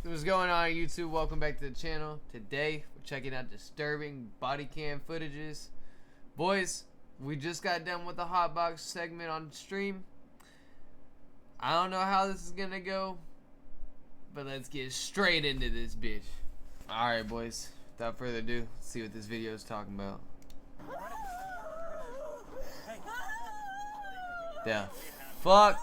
What's going on YouTube? Welcome back to the channel. Today we're checking out disturbing body cam footages. Boys, we just got done with the hotbox segment on stream. I don't know how this is gonna go, but let's get straight into this bitch. Alright boys, without further ado, let's see what this video is talking about. The fuck?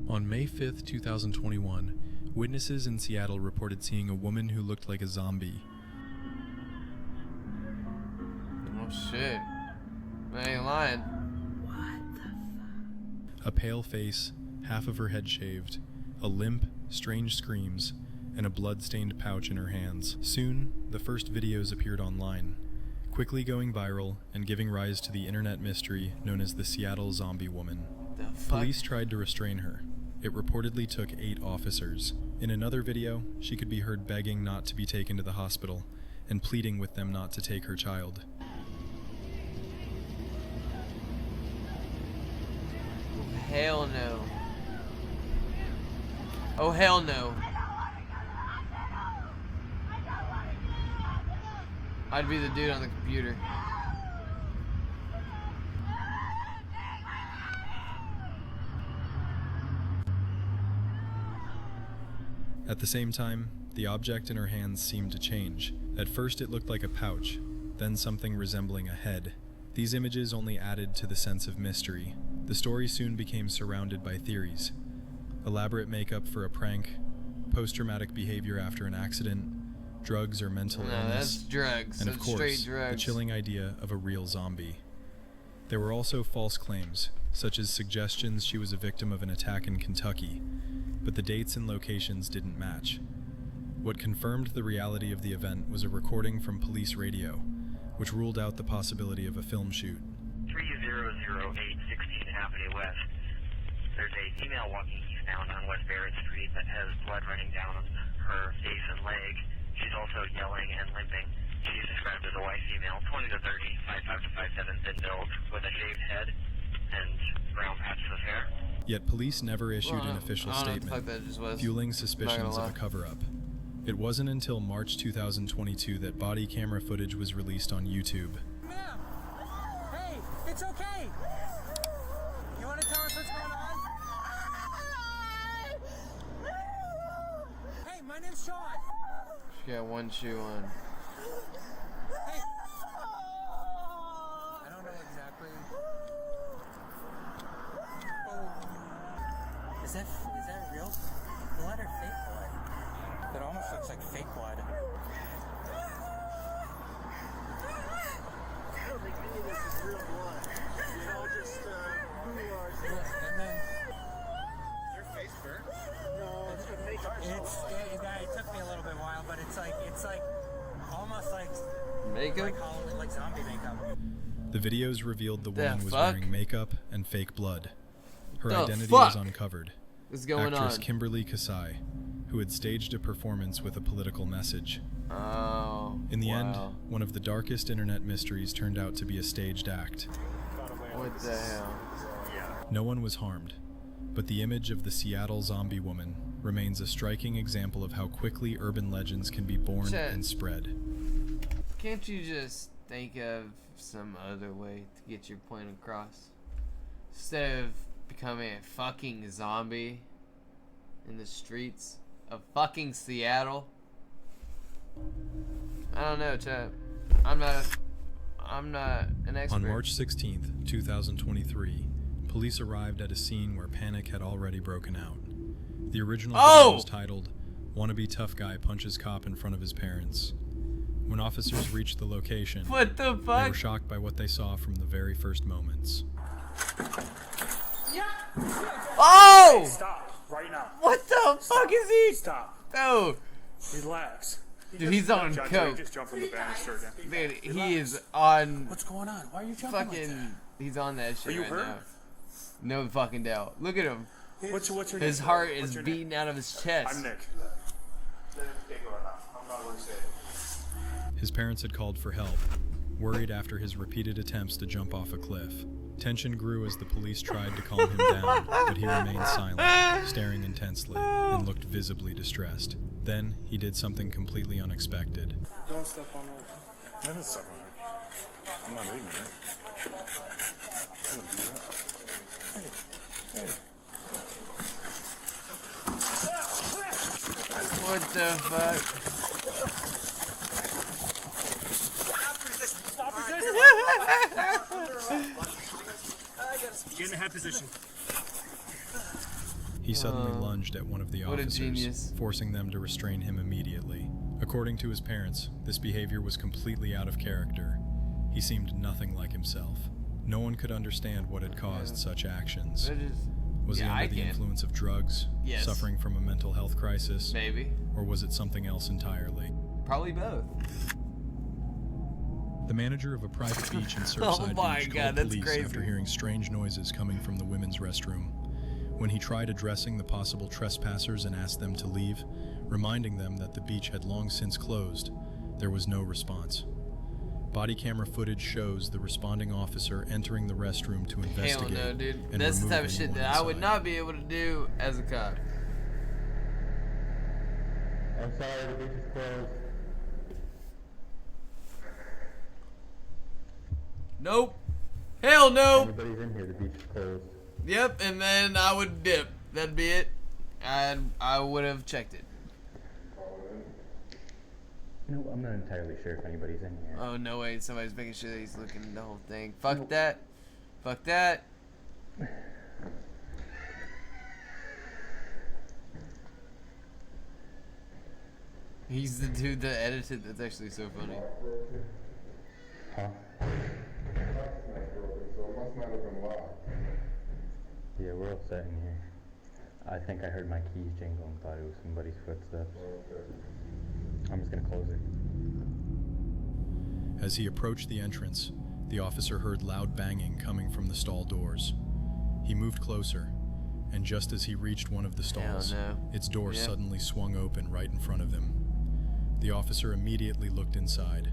On May 5th, 2021, witnesses in Seattle reported seeing a woman who looked like a zombie. Oh shit. I ain't lying. What the fuck? A pale face, half of her head shaved, a limp, strange screams, and a blood-stained pouch in her hands. Soon, the first videos appeared online, quickly going viral and giving rise to the internet mystery known as the Seattle Zombie Woman. The fuck? Police tried to restrain her. It reportedly took 8 officers. In another video, she could be heard begging not to be taken to the hospital and pleading with them not to take her child. Oh, hell no. Oh hell no. I'd be the dude on the computer. At the same time, the object in her hands seemed to change. At first it looked like a pouch, then something resembling a head. These images only added to the sense of mystery. The story soon became surrounded by theories. Elaborate makeup for a prank, post-traumatic behavior after an accident, drugs or mental illness, that's drugs. and That's of course, straight drugs. the chilling idea of a real zombie. There were also false claims, such as suggestions she was a victim of an attack in Kentucky, but the dates and locations didn't match. What confirmed the reality of the event was a recording from police radio, which ruled out the possibility of a film shoot. 3008 16th Avenue West. There's a female walking eastbound on West Barrett Street that has blood running down her face and leg. She's also yelling and limping. She's described as a white female, 20 to 30, 5'5" to 5'7", thin build, with a shaved head and brown patches of hair. Yet police never issued an official statement, fueling suspicions of a cover-up. It wasn't until March 2022 that body camera footage was released on YouTube. Ma'am! Hey, it's okay! You want to tell us what's going on? Hey, my name's Sean! She got one shoe on. Hey! I don't know exactly. Oh. Is that real blood or fake blood? It almost looks like fake blood. I don't think any of this is real blood. You know, just who And then your face burnt? No, it's the makeup. it took me a little bit while, but it's like almost like Makeup? like zombie makeup. The videos revealed the The woman was fuck? wearing makeup and fake blood. Her The identity fuck? was uncovered. What's going Actress on? Kimberly Kasai, who had staged a performance with a political message. Oh. In the end, wow. one of the darkest internet mysteries turned out to be a staged act. What the hell? No one was harmed, but the image of the Seattle Zombie Woman remains a striking example of how quickly urban legends can be born Chet. and spread. Can't you just think of some other way to get your point across? Instead of becoming a fucking zombie in the streets of fucking Seattle? I don't know, Chet. I'm not an expert. On March 16th, 2023, police arrived at a scene where panic had already broken out. The original video was titled, "Wannabe Tough Guy Punches Cop in Front of His Parents." When officers reached the location, What the they were fuck? shocked by what they saw from the very first moments. Oh! Stop right now. What the fuck is he? Stop. Oh, Relax. dude, he's on Judge, coke. just jump from the banister again. Dude, he is on What's going on? Why are you jumping like that? fucking. He's on that shit Are you right hurt? now. No fucking doubt. Look at him. What's your name? His heart What's is your name? beating out of his chest. I'm Nick. His parents had called for help, worried after his repeated attempts to jump off a cliff. Tension grew as the police tried to calm him down, but he remained silent, staring intensely, and looked visibly distressed. Then, he did something completely unexpected. Don't step on her. I didn't step on her. I'm not ignorant. I wouldn't do that. Hey. What the fuck? Get in a head position. He suddenly lunged at one of the What a officers, genius. forcing them to restrain him immediately. According to his parents, this behavior was completely out of character. He seemed nothing like himself. No one could understand what had caused such actions. Was he Yeah, under I the can. influence of drugs, Yes. suffering from a mental health crisis, Maybe. or was it something else entirely? Probably both. The manager of a private beach in Oh Surfside my Beach God, called that's police crazy. after hearing strange noises coming from the women's restroom. When he tried addressing the possible trespassers and asked them to leave, reminding them that the beach had long since closed, there was no response. Body camera footage shows the responding officer entering the restroom to Hell investigate. no, dude. and That's the remove type of shit anyone that I would inside. not be able to do as a cop. I'm sorry, the beach is closed. Nope. Hell no. Anybody's in here, the beach is closed. Yep, and then I would dip. That'd be it. And I would have checked it. No, I'm not entirely sure if anybody's in here. Oh, no way. Somebody's making sure that he's looking at the whole thing. Fuck that. Fuck that. He's the dude that edited. That's actually so funny. Huh? Yeah, we're all set in here. I think I heard my keys jingle and thought it was somebody's footsteps. I'm just gonna close it. As he approached the entrance, the officer heard loud banging coming from the stall doors. He moved closer, and just as he reached one of the stalls, no. its door Yeah. suddenly swung open right in front of him. The officer immediately looked inside,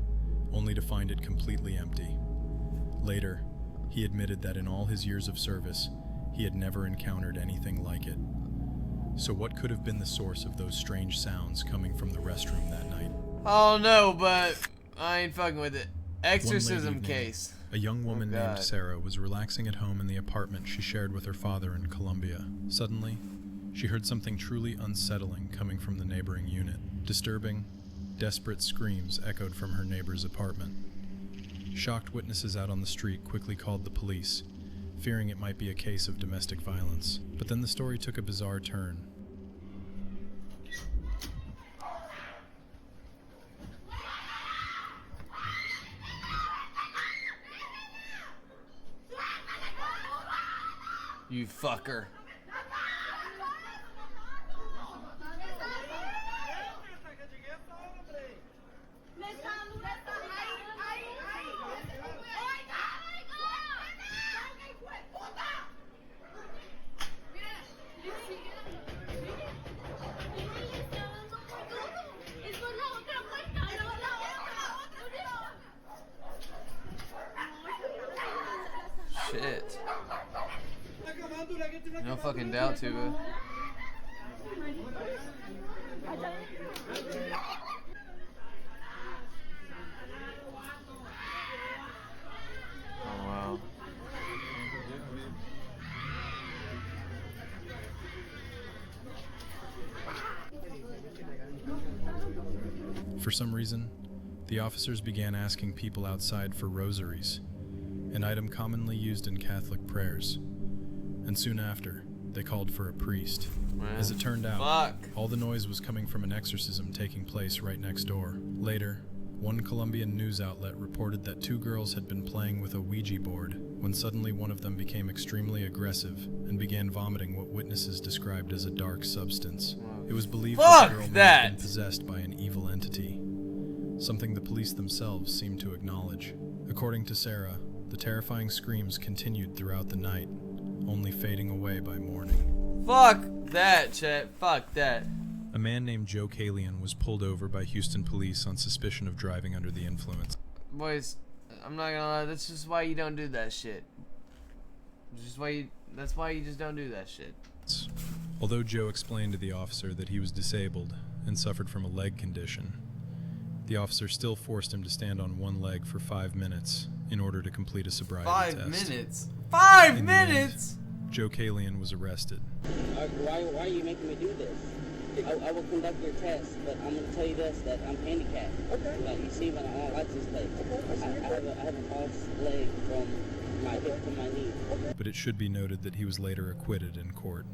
only to find it completely empty. Later, he admitted that in all his years of service, he had never encountered anything like it. So what could have been the source of those strange sounds coming from the restroom that night? Oh no, but I ain't fucking with it. One Exorcism late evening, case. A young woman named God. Sarah was relaxing at home in the apartment she shared with her father in Colombia. Suddenly, she heard something truly unsettling coming from the neighboring unit. Disturbing, desperate screams echoed from her neighbor's apartment. Shocked witnesses out on the street quickly called the police, fearing it might be a case of domestic violence. But then the story took a bizarre turn. You fucker. Shit. No fucking doubt, Tuba. Oh wow. For some reason, the officers began asking people outside for rosaries, an item commonly used in Catholic prayers. And soon after, they called for a priest. As it turned out, Fuck. all the noise was coming from an exorcism taking place right next door. Later, one Colombian news outlet reported that two girls had been playing with a Ouija board when suddenly one of them became extremely aggressive and began vomiting what witnesses described as a dark substance. It was believed that the girl Fuck may have been that! possessed by an evil entity, something the police themselves seemed to acknowledge. According to Sarah, the terrifying screams continued throughout the night, only fading away by morning. Fuck that, Chet. Fuck that. A man named Joe Kalian was pulled over by Houston police on suspicion of driving under the influence. Boys, I'm not gonna lie, that's just why you don't do that shit. That's why you just don't do that shit. Although Joe explained to the officer that he was disabled and suffered from a leg condition, the officer still forced him to stand on one leg for 5 minutes in order to complete a sobriety test. 5 minutes? 5 In the end, minutes? Joe Kalian was arrested. Why are you making me do this? I will conduct your test, but I'm going to tell you this, that I'm handicapped. Okay. You see, when I'm on license plate, I have a false leg from my hip to my knee. But it should be noted that he was later acquitted in court.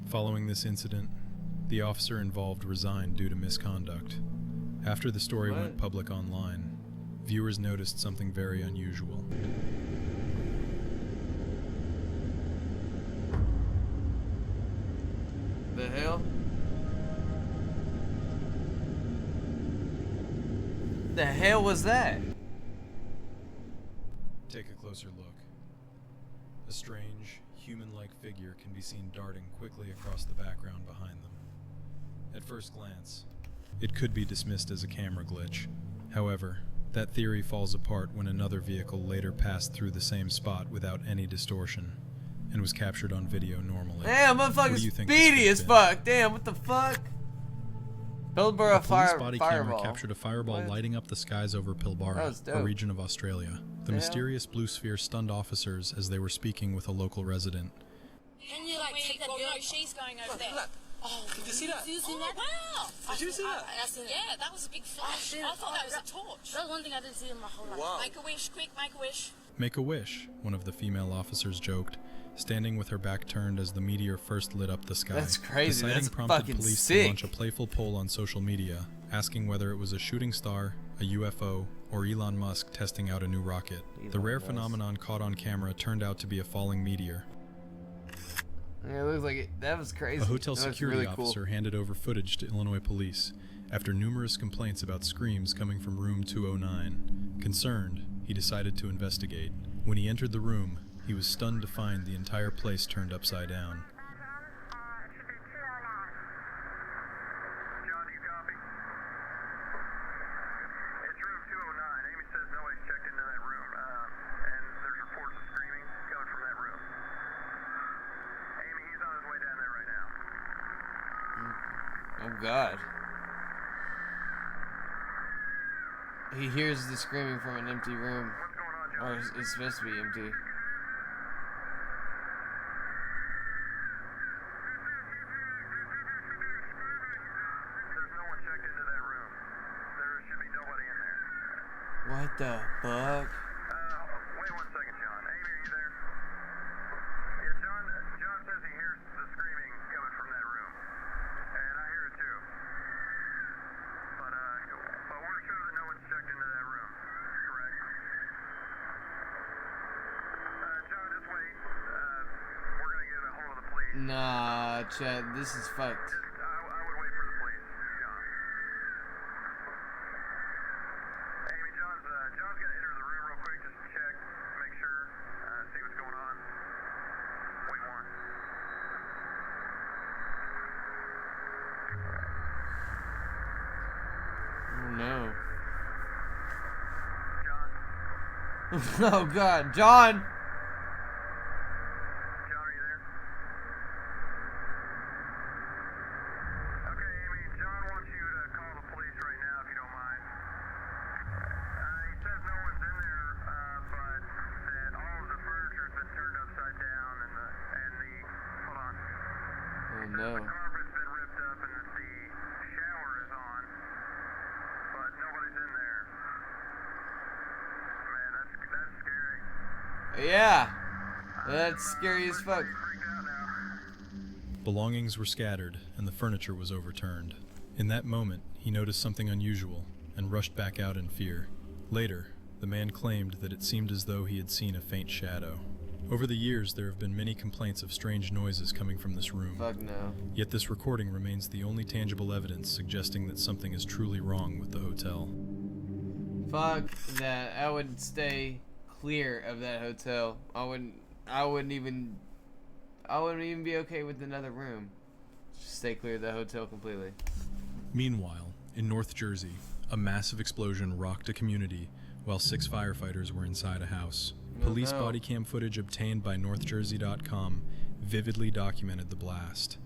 Following this incident, the officer involved resigned due to misconduct. After the story went public online, viewers noticed something very unusual. The hell? The hell was that? Take a closer look. A strange, human-like figure can be seen darting quickly across the background behind them. At first glance, it could be dismissed as a camera glitch. However, that theory falls apart when another vehicle later passed through the same spot without any distortion and was captured on video normally. Damn, What do motherfucker's you think this speedy could as have fuck. Damn, what the fuck? Pilbara A police body camera fireball. captured a fireball What? lighting up the skies over That was Pilbara, a dope. region of Australia. The hell? mysterious blue sphere stunned officers as they were speaking with a local resident. Can you like take that girl? No, she's going over there. Oh, did you see that? Did you see that? Wow! Did you see that? I seen it. Yeah, that was a big flash. I thought that was a torch. That was one thing I didn't see in my whole life. Wow. Make a wish, quick, make a wish. Make a wish, one of the female officers joked, standing with her back turned as the meteor first lit up the sky. That's crazy. The sighting That's prompted fucking police sick. to launch a playful poll on social media, asking whether it was a shooting star, a UFO, or Elon Musk testing out a new rocket. The rare phenomenon caught on camera turned out to be a falling meteor. Yeah, it looks like it. That was crazy. A hotel That was security really cool. officer handed over footage to Illinois police after numerous complaints about screams coming from room 209. Concerned, he decided to investigate. When he entered the room, he was stunned to find the entire place turned upside down. John, do you copy? It's room 209. Amy says nobody's checked into that room, and there's reports of screaming coming from that room. Amy, he's on his way down there right now. Oh god. He hears the screaming from an empty room. What's going on, John? Or it's supposed to be empty. There's no one checked into that room. There should be nobody in there. What the fuck? Wait 1 second, John. Amy, are you there? Yeah, John says he hears the screaming coming from that room. And I hear it too. But we're sure that no one's checked into that room. Correct? John, just wait. We're gonna get a hold of the police. Nah, Chad, this is fucked. I would wait for the police, John. Amy, John's gonna enter the room real quick, just to check, make sure, see what's going on. Wait more. Oh no. John, Oh god, John! John, are you there? Okay, Amy, John wants you to call the police right now, if you don't mind. He says no one's in there, but that all of the furniture's been turned upside down, and the hold on. Oh no. The carpet's been ripped up, and the shower is on, but nobody's in there. Man, that's scary. Yeah. That's scary as fuck. Freaked out now. Belongings were scattered, and the furniture was overturned. In that moment, he noticed something unusual and rushed back out in fear. Later, the man claimed that it seemed as though he had seen a faint shadow. Over the years, there have been many complaints of strange noises coming from this room. Fuck no. Yet this recording remains the only tangible evidence suggesting that something is truly wrong with the hotel. Fuck that. I would stay clear of that hotel. I wouldn't even be okay with another room. Just stay clear of that hotel completely. Meanwhile, in North Jersey, a massive explosion rocked a community while 6 firefighters were inside a house. Police body cam footage obtained by NorthJersey.com vividly documented the blast.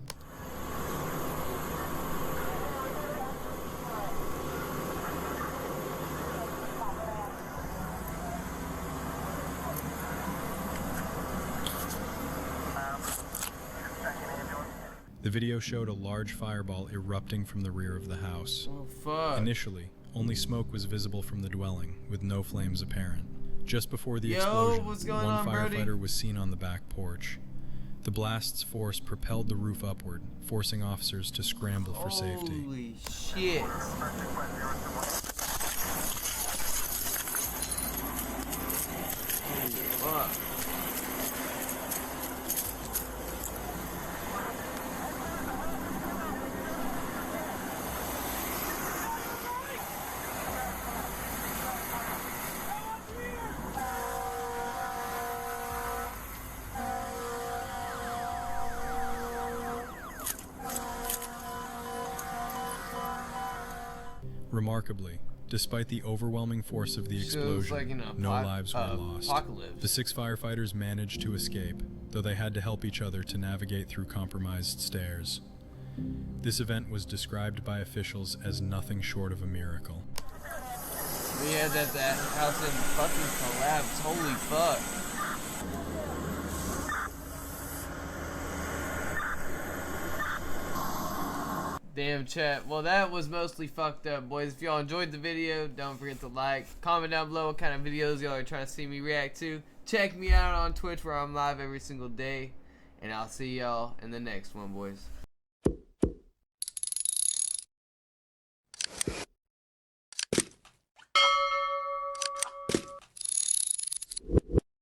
The video showed a large fireball erupting from the rear of the house. Oh, fuck. Initially, only smoke was visible from the dwelling, with no flames apparent. Just before the explosion, what's going one on, firefighter Brody? was seen on the back porch. The blast's force propelled the roof upward, forcing officers to scramble for safety. Holy shit. Holy fuck. Remarkably, despite the overwhelming force of the explosion, like an no lives were lost. apocalypse. The 6 firefighters managed to escape, though they had to help each other to navigate through compromised stairs. This event was described by officials as nothing short of a miracle. Yeah, that house didn't fucking collapse. Holy fuck. Damn, chat. Well, that was mostly fucked up, boys. If y'all enjoyed the video, don't forget to like. Comment down below what kind of videos y'all are trying to see me react to. Check me out on Twitch where I'm live every single day. And I'll see y'all in the next one, boys.